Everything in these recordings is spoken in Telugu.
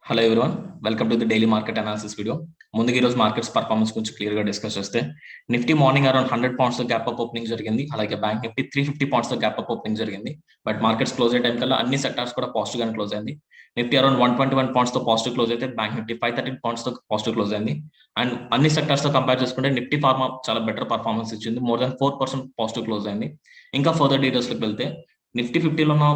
Hello everyone, welcome to the daily market analysis video. ముందుగా ఈరోజు మార్కెట్స్ పర్ఫార్మెన్స్ గురించి క్లియర్ గా డిస్కస్ చేస్తే, నిఫ్టీ మార్నింగ్ అరౌండ్ 100 పాయింట్స్ తో గ్యాప్ అప్ ఓపెనింగ్ జరిగింది. అలాగే బ్యాంక్ నిఫ్టీ 350 పాయింట్స్ తో గ్యాప్ అప్ ఓపెనింగ్ జరిగింది. బట్ మార్కెట్స్ క్లోజ్ అయ్యే టైం కల్లా అన్ని సెక్టార్స్ కూడా పాజిటివ్ గానే క్లోజ్ అయింది. నిఫ్టీ అరౌండ్ 121 పాయింట్స్ తో పాజిటివ్ క్లోజ్ అయితే బ్యాంక్ నిఫ్టీ 513 పాయింట్స్ తో పాజిటివ్ క్లోజ్ అయింది. అండ్ అన్ని సెక్టార్స్ తో కంపేర్ చేసుకుంటే నిఫ్టీ ఫార్మా చాలా బెటర్ పర్ఫార్మెన్స్ ఇచ్చింది. మోర్ దాన్ 4% పాజిటివ్ క్లోజ్ అయింది. ఇంకా ఫర్దర్ డీటెయిల్స్ లోకి వెళ్తే, నిఫ్టీ 50లో ఉన్న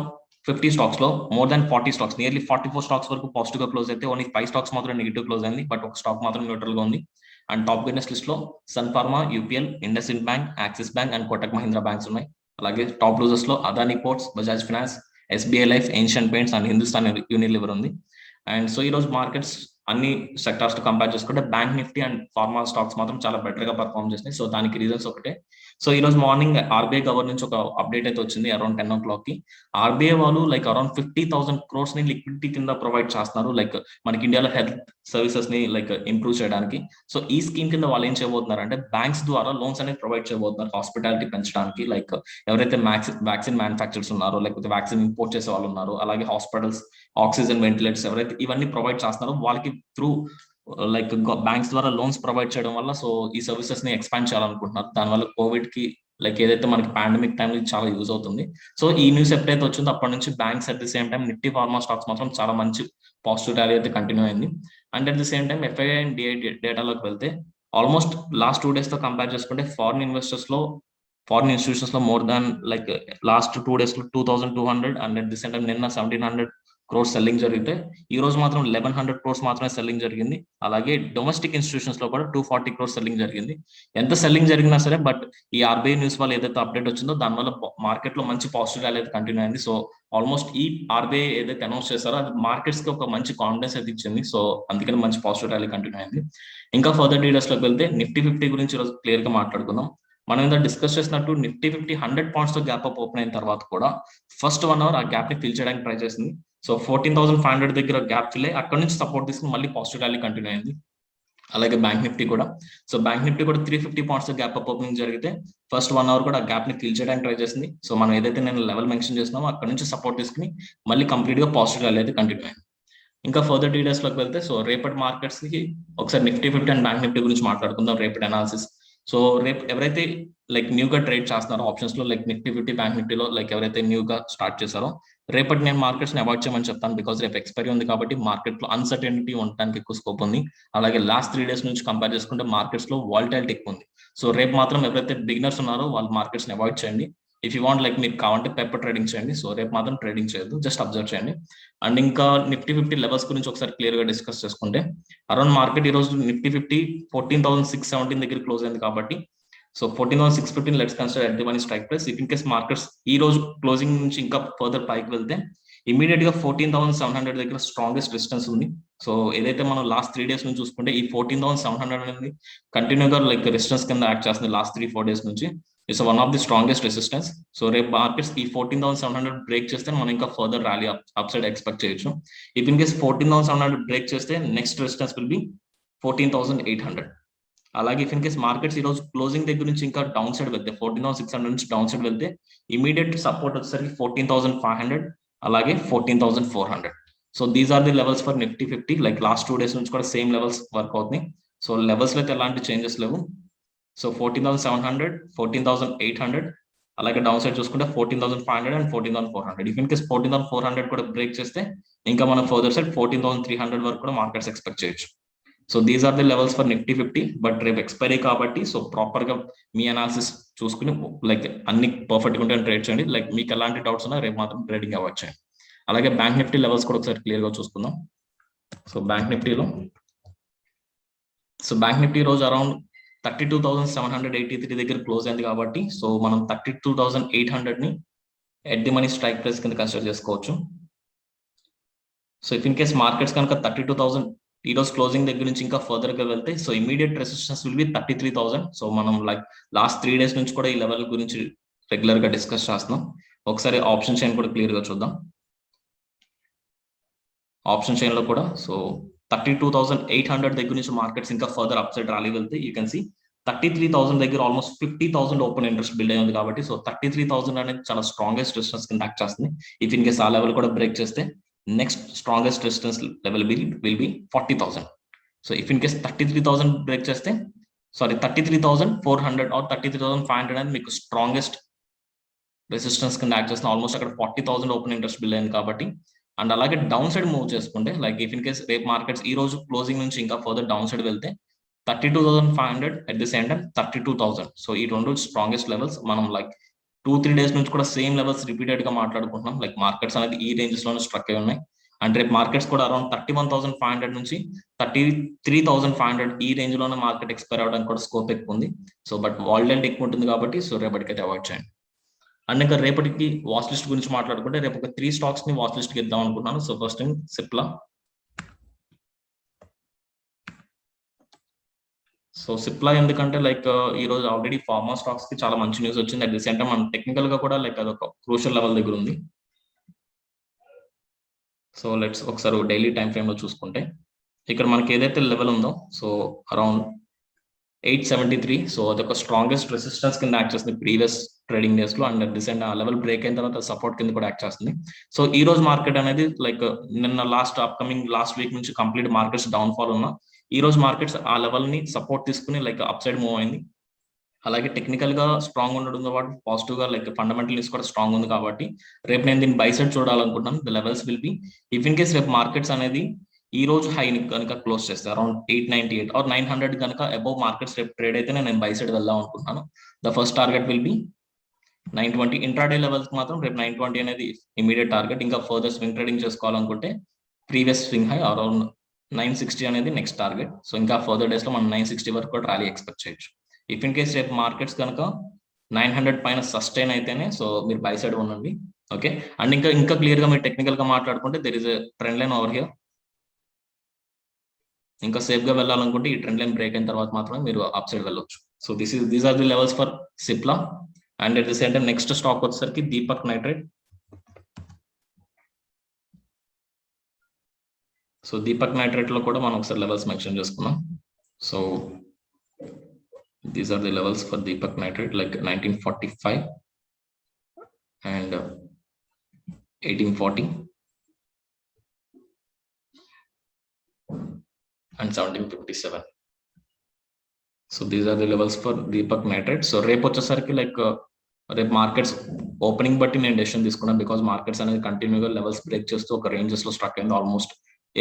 50 స్టాక్స్ లో more than 40 stocks, nearly 44 stocks వరకు పాజిటివ్ గా క్లోజ్ అయితే ఓన్లీ 5 స్టాక్స్ మాత్రం నెగిటివ్ క్లోజ్ అయింది. బట్ ఒక స్టాక్ మాత్రం న్యూట్రల్ గా ఉంది. అండ్ టాప్ గెయినర్స్ లిస్ట్ లో Sun Pharma, UPL, IndusInd Bank, Axis Bank and Kotak Mahindra banks ఉన్నాయి. అలాగే టాప్ లూజర్స్ లో Adani Ports, Bajaj Finance, SBI Life, Asian Paints and Hindustan Unilever ఉంది. అండ్ సో ఈ రోజు మార్కెట్స్ అన్ని సెక్టార్స్ తో కంపేర్ చేసుకుంటే bank Nifty and pharma stocks మాత్రం చాలా బెటర్ గా పర్ఫార్మ్ చేసినాయి. సో దానికి రీజన్స్ ఒకటే. సో ఈ రోజు మార్నింగ్ ఆర్బీఐ గవర్నర్ నుంచి ఒక అప్డేట్ అయితే వచ్చింది అరౌండ్ 10 o'clock కి. ఆర్బీఐ వాళ్ళు లైక్ అరౌండ్ 50,000 crores ని లిక్విడిటీ కింద ప్రొవైడ్ చేస్తున్నారు, లైక్ మనకి ఇండియాలో హెల్త్ సర్వీసెస్ ని లైక్ ఇంప్రూవ్ చేయడానికి. సో ఈ స్కీమ్ కింద వాళ్ళు ఏం చేయబోతున్నారు అంటే, బ్యాంక్స్ ద్వారా లోన్స్ అనేది ప్రొవైడ్ చేయబోతున్నారు హాస్పిటాలిటీ పెంచడానికి. లైక్ ఎవరైతే వ్యాక్సిన్ మ్యానుఫాక్చర్స్ ఉన్నారో, లేకపోతే వ్యాక్సిన్ ఇంపోర్ట్ చేసే వాళ్ళు ఉన్నారో, అలాగే హాస్పిటల్స్, ఆక్సిజన్ వెంటిలేటర్స్ ఎవరైతే ఇవన్నీ ప్రొవైడ్ చేస్తున్నారో వాళ్ళకి త్రూ లైక్ బ్యాంక్స్ ద్వారా లోన్స్ ప్రొవైడ్ చేయడం వల్ల సో ఈ సర్వీసెస్ ని ఎక్స్పాండ్ చేయాలనుకుంటున్నారు. దానివల్ల కోవిడ్ కి లైక్ ఏదైతే మనకి పాండమిక్ టైంలో చాలా యూజ్ అవుతుంది. సో ఈ న్యూస్ ఎప్పుడైతే వచ్చిందో అప్పటి నుంచి banks at the same time Nifty pharma stocks మాత్రం చాలా మంచి పాజిటివ్ ర్యాలీ అయితే కంటిన్యూ అయింది. And at the same time FII and DI డేటాలోకి వెళ్తే, ఆల్మోస్ట్ లాస్ట్ 2 days తో కంపేర్ చేసుకుంటే ఫారిన్ ఇన్స్టిట్యూషన్స్ లో more than like last 2 days లో 2,200 and at the same time నిన్న 1,700 crores సెల్లింగ్ జరిగితే, ఈ రోజు మాత్రం 1,100 crores మాత్రమే సెల్లింగ్ జరిగింది. అలాగే డొమెస్టిక్ ఇన్స్టిట్యూషన్స్ లో కూడా 240 crores సెల్లింగ్ జరిగింది. ఎంత సెల్లింగ్ జరిగినా సరే, బట్ ఈ ఆర్బీఐ న్యూస్ వల్ల ఏదైతే అప్డేట్ వచ్చిందో దానివల్ల మార్కెట్ లో మంచి పాజిటివ్ ర్యాలీ అయితే కంటిన్యూ అయింది. సో ఆల్మోస్ట్ ఈ ఆర్బీఐ ఏదైతే అనౌన్స్ చేశారో అది మార్కెట్స్ కి ఒక మంచి కాన్ఫిడెన్స్ అయితే ఇచ్చింది. సో అందుకని మంచి పాజిటివ్ ర్యాలీ కంటిన్యూ అయింది. ఇంకా ఫర్దర్ డీటెయిల్స్ లోకి వెళ్తే, నిఫ్టీ 50 గురించి ఈరోజు క్లియర్ గా మాట్లాడుకుందాం. మనం ఇంత డిస్కస్ చేసినట్టు నిఫ్టీ 50 100 పాయింట్స్ తో గ్యాప్ అప్ ఓపెన్ అయిన తర్వాత కూడా ఫస్ట్ 1 hour ఆ గ్యాప్ ని ఫిల్ చేయడానికి ట్రై చేసింది. సో 14,500 దగ్గర గ్యాప్ ఫిల్ అయ్యి అక్కడ నుంచి సపోర్ట్ తీసుకుని మళ్ళీ పాజిటివ్ ర్యాలీ కంటిన్యూ అయింది. అలాగే బ్యాంక్ నిఫ్టీ కూడా 350 పాయింట్స్ గ్యాప్ అప్ ఓపెనింగ్ జరిగితే ఫస్ట్ 1 hour కూడా ఆ గ్యాప్ ని ఫిల్ చేయడానికి ట్రై చేసింది. సో మనం ఏదైతే నేను లెవెల్ మెన్షన్ చేస్తున్నామో అక్కడ నుంచి సపోర్ట్ తీసుకుని మళ్ళీ కంప్లీట్ గా పాజిటివ్ ర్యాలీ అయితే కంటిన్యూ అయింది. ఇంకా ఫర్దర్ డీటెయిల్స్ లోకి వెళ్తే, సో రేపటి మార్కెట్స్ కి ఒకసారి నిఫ్టీ 50 అండ్ బ్యాంక్ నిఫ్టీ గురించి మాట్లాడుకుందాం, రేపటి అనాలిసిస్. సో రేపు ఎవరైతే లైక్ న్యూగా ట్రేడ్ చేస్తున్నారో ఆప్షన్స్ లో, లైక్ నిఫ్టీ 50 బ్యాంక్ నిఫ్టీలో లైక్ ఎవరైతే న్యూగా స్టార్ట్ చేశారో, రేపటి నేను మార్కెట్స్ ని అవాయిడ్ చేయమని చెప్తాను. బికాస్ రేపు ఎక్స్పైరీ ఉంది కాబట్టి మార్కెట్ లో అన్సర్టెనిటీ ఉండడానికి ఎక్కువ స్కోప్ ఉంది. అలాగే లాస్ట్ 3 days నుంచి కంపేర్ చేసుకుంటే మార్కెట్స్ లో వాలటాలిటీ ఎక్కువ ఉంది. సో రేపు మాత్రం ఎవరైతే బిగినర్స్ ఉన్నారో వాళ్ళు మార్కెట్స్ ని అవాయిడ్ చేయండి. ఇఫ్ యూ వాంట్ లైక్ మీకు కావాలంటే పేపర్ ట్రేడింగ్ చేయండి. సో రేపు మాత్రం ట్రేడింగ్ చేయొద్దు, జస్ట్ అబ్జర్వ్ చేయండి. అండ్ ఇంకా నిఫ్టీ 50 లెవెల్స్ గురించి ఒకసారి క్లియర్ గా డిస్కస్ చేసుకుంటే, అరౌండ్ మార్కెట్ ఈ రోజు నిఫ్టీ 50 14,617 దగ్గర క్లోజ్ అయింది కాబట్టి, so 14,615 let's consider at the money strike price. If in case markets ఈ రోజు క్లోజింగ్ నుంచి ఇంకా ఫర్దర్ పైకి వెళ్తే ఇమీడియట్ గా 14,700 దగ్గర స్ట్రాంగెస్ట్ రెసిస్టెన్స్ ఉంది. సో ఏదైతే మనం లాస్ట్ 3 days నుంచి చూసుకుంటే ఈ 14,700 అనేది కంటిన్యూగా లైక్ రెసిస్టెన్స్ కింద యాక్ట్ చేస్తుంది లాస్ట్ 3-4 days నుంచి. It's one of the strongest resistance. So రేపు మార్కెట్స్ ఈ 14,700 బ్రేక్ చేస్తే మనం ఇంకా further rally up side expect చేయొచ్చు. ఇఫ్ ఇన్ కేస్ 14,700 బ్రేక్ చేస్తే నెక్స్ట్ రెసిస్టెన్స్ విల్ బి 14,800. అలాగే ఇఫ్ ఇన్ కేస్ మార్కెట్స్ ఈ రోజు క్లోజింగ్ దగ్గర నుంచి ఇంకా డౌన్ సైడ్ వెళ్తే 14,600 నుంచి డౌన్ సైడ్ వెళ్తే ఇమీడియట్ సపోర్ట్ వచ్చేసరికి 14,500 అలాగే 14,400. So these are the levels for Nifty 50. Like last 2 days నుంచి కూడా సేమ్ లెవెల్స్ వర్క్ అవుతున్నాయి. సో లెవెల్స్ లో అయితే ఎలాంటి చేంజెస్ లేవు. సో 14,700, 14,800 అలాగే డౌన్ సైడ్ చూసుకుంటే 14,500 అండ్ 14,400. ఇఫ్ ఇన్ కేస్ 14,400 కూడా బ్రేక్ చేస్తే ఇంకా మనం ఫర్దర్ సైడ్ 14,300 వరకు కూడా మార్కెట్స్ ఎక్స్పెక్ట్ చేయొచ్చు. So these are the levels for Nifty 50. But రేపు ఎక్స్పైరీ కాబట్టి సో ప్రాపర్ గా మీ అనాలిసిస్ చూసుకుని లైక్ అన్ని పర్ఫెక్ట్ గా ఉంటే ట్రేడ్ చేయండి. లైక్ మీకు ఎలాంటి డౌట్స్ ఉన్నా రేపు మాత్రం ట్రేడింగ్ అవ్వచ్చు. అలాగే బ్యాంక్ నిఫ్టీ లెవెల్స్ కూడా ఒకసారి క్లియర్ గా చూసుకుందాం. సో బ్యాంక్ నిఫ్టీ రోజు అరౌండ్ 32,783 దగ్గర క్లోజ్ అయింది కాబట్టి, సో మనం 32,800 ని at the money strike price కింద కన్సిడర్ చేసుకోవచ్చు. So if in case markets కనుక 32,000 ఈ రోజు క్లోజింగ్ దగ్గర నుంచి ఇంకా ఫర్దర్ గా వెళ్తే, so immediate resistance will be 33,000. So మనం లైక్ లాస్ట్ 3 days నుంచి కూడా ఈ లెవెల్ గురించి రెగ్యులర్ గా డిస్కస్ చేస్తున్నాం. ఒకసారి ఆప్షన్ చైన్ కూడా క్లియర్ గా చూద్దాం. ఆప్షన్ చైన్ లో కూడా సో 32,800 దగ్గర నుంచి మార్కెట్స్ ఇంకా ఫర్దర్ అప్ సైడ్ ర్యాలీ వెళ్తే యూ కెన్ సి 33,000 దగ్గర ఆల్మోస్ట్ 50,000 ఓపెన్ ఇంట్రెస్ట్ బిల్డ్ అయ్యింది కాబట్టి, సో 33,000 అనేది చాలా స్ట్రాంగెస్ట్ రెసిస్టెన్స్ కింద యాక్ట్ చేస్తుంది. ఇఫ్ ఇన్ కేస్ ఆ లెవెల్ కూడా బ్రేక్ చేస్తే next strongest resistance level will be 40,000. So if in case 33,000 break cheste, sorry 33,400 or 33,500 and మీకు స్ట్రాంగెస్ట్ రెసిస్టెన్స్ కింద యాక్ట్ చేస్తున్న ఆల్మోస్ట్ అక్కడ 40,000 ఓపెన్ ఇంట్రెస్ట్ బిల్ అయింది కాబట్టి. అండ్ అలాగే డౌన్ సైడ్ మూవ్ చేసుకుంటే లైక్ ఇఫ్ ఇన్ కేస్ రేపు మార్కెట్స్ ఈ రోజు క్లోజింగ్ నుంచి ఇంకా ఫర్దర్ డౌన్ సైడ్ వెళ్తే 32,500 at the same time 32,000. So ఈ రెండు స్ట్రాంగెస్ట్ లెవెల్స్ మనం లైక్ 2-3 డేస్ నుంచి కూడా సేమ్ లెవెల్స్ రిపీటెడ్ గా మాట్లాడుకుంటున్నాం. లైక్ మార్కెట్స్ అనేది ఈ రేంజెస్ లోనే స్ట్రక్ అయి ఉన్నాయి. అండ్ రేపు మార్కెట్స్ కూడా అరౌండ్ 31,500 నుంచి 33,500 ఈ రేంజ్ లోనే మార్కెట్ ఎక్స్పైర్ అవడానికి కూడా స్కోప్ ఎక్కువ ఉంది. సో బట్ వాల్టైలిటీ ఎక్కువ ఉంటుంది కాబట్టి సో రేపటికైతే అవాయిడ్ చేయండి. అండ్ ఇంకా రేపటికి వాచ్ లిస్ట్ గురించి మాట్లాడుకుంటే రేపు ఒక 3 స్టాక్స్ ని వాచ్ లిస్ట్ కి ఇద్దాం అనుకుంటున్నాను. So first thing Cipla. So Cipla ఎందుకంటే లైక్ ఈ రోజు ఆల్రెడీ ఫార్మా స్టాక్స్ కి చాలా మంచి న్యూస్ వచ్చింది. అట్ ది సేమ్ టైం మనం టెక్నికల్ గా కూడా లైక్ అదొక క్రూషియల్ లెవెల్ దగ్గర ఉంది. సో లెట్స్ ఒకసారి డైలీ టైం ఫ్రేమ్ లో చూసుకుంటే ఇక్కడ మనకి ఏదైతే లెవెల్ ఉందో సో అరౌండ్ 873. సో అదొక స్ట్రాంగెస్ట్ రెసిస్టెన్స్ కింద యాక్ట్ చేస్తుంది ప్రీవియస్ ట్రేడింగ్ డేస్ లో. అండ్ డిసెంట్ ఆ లెవెల్ బ్రేక్ అయిన తర్వాత సపోర్ట్ కింద కూడా యాక్ట్ చేస్తుంది. సో ఈ రోజు మార్కెట్ అనేది లైక్ నిన్న లాస్ట్ వీక్ నుంచి కంప్లీట్ మార్కెట్స్ డౌన్ ఫాల్ ఉన్నా ఈ రోజు మార్కెట్స్ ఆ లెవెల్ ని సపోర్ట్ తీసుకుని లైక్ అప్ సైడ్ మూవ్ అయింది. అలాగే టెక్నికల్ గా స్ట్రాంగ్ ఉండడంతో పాటు పాజిటివ్ గా లైక్ ఫండమెంటల్ న్యూస్ కూడా స్ట్రాంగ్ ఉంది కాబట్టి రేపు నేను దీన్ని బై సైడ్ చూడాలనుకుంటున్నాను. The levels will be if in case రేపు మార్కెట్స్ అనేది ఈ రోజు హై కనుక క్లోజ్ చేస్తే అరౌండ్ 898 ఆర్ 900 కనుక అబౌవ్ మార్కెట్స్ రేపు ట్రేడ్ అయితేనే నేను బై సైడ్ వెళ్దాం అనుకుంటున్నాను. The first target will be 920. Intraday levels మాత్రం రేపు 920 అనేది ఇమీడియట్ టార్గెట్. ఇంకా ఫర్దర్ స్వింగ్ ట్రేడింగ్ చేసుకోవాలనుకుంటే ప్రీవియస్ స్వింగ్ హై అరౌండ్ 960 అనేది నెక్స్ట్ టార్గెట్. సో ఇంకా ఫర్దర్ డేస్ లో మనం 960 వరకు కూడా ర్యాలీ ఎక్స్పెక్ట్ చేయొచ్చు. ఇఫ్ ఇన్ కేస్ రేపు మార్కెట్స్ కనుక 900 పైన సస్టైన్ అయితేనే సో మీరు బై సైడ్ ఉండండి. ఓకే. అండ్ ఇంకా క్లియర్ గా మీరు టెక్నికల్ గా మాట్లాడుకుంటే there is a trend line over here. ఇంకా సేఫ్ గా వెళ్ళాలనుకుంటే ఈ ట్రెండ్ లైన్ బ్రేక్ అయిన తర్వాత మాత్రమే మీరు అప్ సైడ్ వెళ్ళొచ్చు. So these are the levels for Cipla. And at the same time next stock వచ్చేసరికి Deepak Nitrite. So Deepak Nitrite లో కూడా మనం ఒకసారి లెవెల్స్ మెన్షన్ చేసుకున్నాం. So these are the levels for Deepak Nitrite like 1945 and 1840 and 1757. So these are the levels for Deepak Nitrate. So రేపు వచ్చేసరికి లైక్ రేపు మార్కెట్స్ ఓపెనింగ్ బట్టి నేను డెసిషన్ తీసుకున్నాను బికాస్ మార్కెట్స్ అనేది కంటిన్యూగా లెవెల్స్ బ్రేక్ చేస్తూ ఒక రేంజెస్ లో స్ట్రక్ అయింది. ఆల్మోస్ట్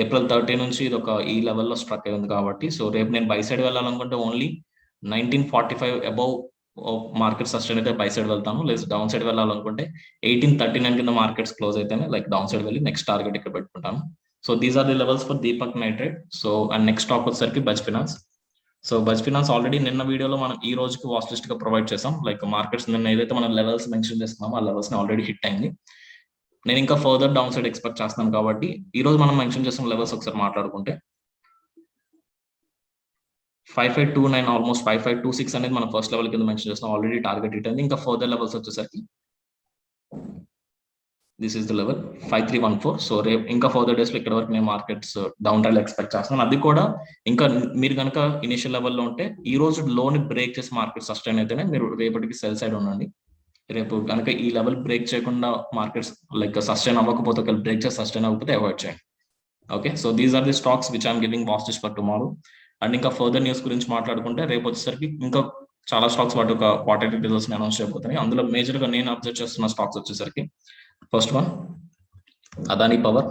April 30 నుంచి ఇది ఒక ఈ లెవెల్లో స్ట్రక్ అయింది కాబట్టి సో రేపు నేను బై సైడ్ వెళ్ళాలనుకుంటే ఓన్లీ 1945 అబౌవ్ మార్కెట్ సస్టైన్ అయితే బై సైడ్ వెళ్తాను. లేదు డౌన్ సైడ్ వెళ్ళాలనుకుంటే 1839 కింద మార్కెట్స్ క్లోజ్ అయితేనే లైక్ డౌన్ సైడ్ వెళ్ళి నెక్స్ట్ టార్గెట్ ఇక్కడ పెట్టుకుంటాను. So these are the levels for Deepak Nitrite. So and next stock వచ్చేసరికి Bajaj Finance. So Bajaj Finance already నిన్న వీడియోలో మనం ఈ రోజుకి వాచ్ లిస్ట్ గా ప్రొవైడ్ చేసాం. లైక్ మార్కెట్స్ నిన్న ఏదైతే మనం లెవెల్స్ మెన్షన్ చేస్తున్నామో ఆ లెవెల్స్ ని ఆల్రెడీ హిట్ అయింది. నేను ఇంకా ఫర్దర్ డౌన్ సైడ్ ఎక్స్పెక్ట్ చేస్తాను కాబట్టి ఈ రోజు మనం మెన్షన్ చేసిన లెవెల్స్ ఒకసారి మాట్లాడుకుంటే 5529 ఆల్మోస్ట్ 5526 అనేది మనం ఫస్ట్ లెవెల్ కింద మెన్షన్ చేస్తున్నాం. ఆల్రెడీ టార్గెట్ హిట్ అయింది. ఇంకా ఫర్దర్ లెవెల్స్ వచ్చేసరికి this is the level 5314. So రేపు ఇంకా ఫర్దర్ డేస్ లో ఇక్కడ వరకు నేను మార్కెట్స్ డౌన్ ట్రెండ్ ఎక్స్పెక్ట్ చేస్తున్నాను. అది కూడా ఇంకా మీరు కనుక ఇనిషియల్ లెవెల్లో ఉంటే ఈ రోజు లోని బ్రేక్ చేసి మార్కెట్ సస్టైన్ అయితేనే మీరు రేపటికి సెల్ సైడ్ ఉండండి. రేపు కనుక ఈ లెవెల్ బ్రేక్ చేయకుండా మార్కెట్స్ లైక్ సస్టైన్ అవ్వకపోతే ఒకవేళ బ్రేక్ చేసి సస్టైన్ అవ్వకపోతే అవాయిడ్ చేయండి. Okay. So these are the stocks which I'm giving watch list for tomorrow. And ఇంకా ఫర్దర్ న్యూస్ గురించి మాట్లాడుకుంటే రేపు వచ్చేసరికి ఇంకా చాలా స్టాక్స్ వాటి ఒక క్వార్టర్లీ రిజల్ట్స్ అనౌన్స్ చేయబోతున్నాయి. అందులో మేజర్ గా నేను అబ్జర్వ్ చేస్తున్న స్టాక్స్ వచ్చేసరికి first one Adani Power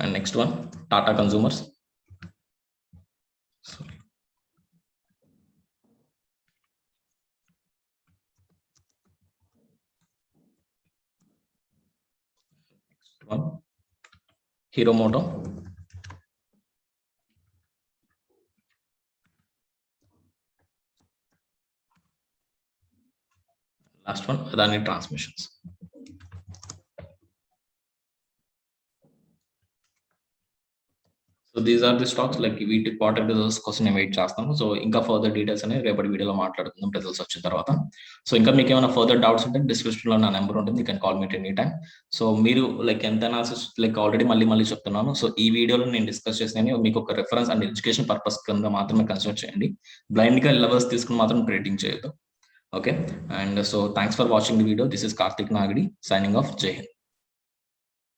and next one Tata Consumers. Next one Hero Moto. Last one, Adani Transmissions. So these are the stocks like వీటి క్వార్టర్ రిజల్ట్స్ కోసం నేను వెయిట్ చేస్తాను. సో ఇంకా ఫర్దర్ డీటెయిల్స్ అనేవి రేపటి వీడియోలో మాట్లాడుకుందాం రిజల్ట్స్ వచ్చిన తర్వాత. సో ఇంకా మీకు ఏమైనా ఫర్దర్ డౌట్స్ ఉంటే డిస్క్రిప్షన్ లో నా నెంబర్ ఉంటుంది. You can call me any time. So మీరు లైక్ ఎంత అనాలిసిస్ లైక్ ఆల్రెడీ మళ్ళీ చెప్తున్నాను. సో ఈ వీడియోలో నేను డిస్కస్ చేసిన మీకు ఒక రెఫరెన్స్ అండ్ ఎడ్యుకేషన్ పర్పస్ కింద మాత్రమే కన్సిడర్ చేయండి. బ్లైండ్ గా లెవెల్స్ తీసుకుని మాత్రం ట్రేడింగ్ చేయొద్దు. Okay, and so thanks for watching the video. This is Karthik Nagadi signing off. Jai Hind.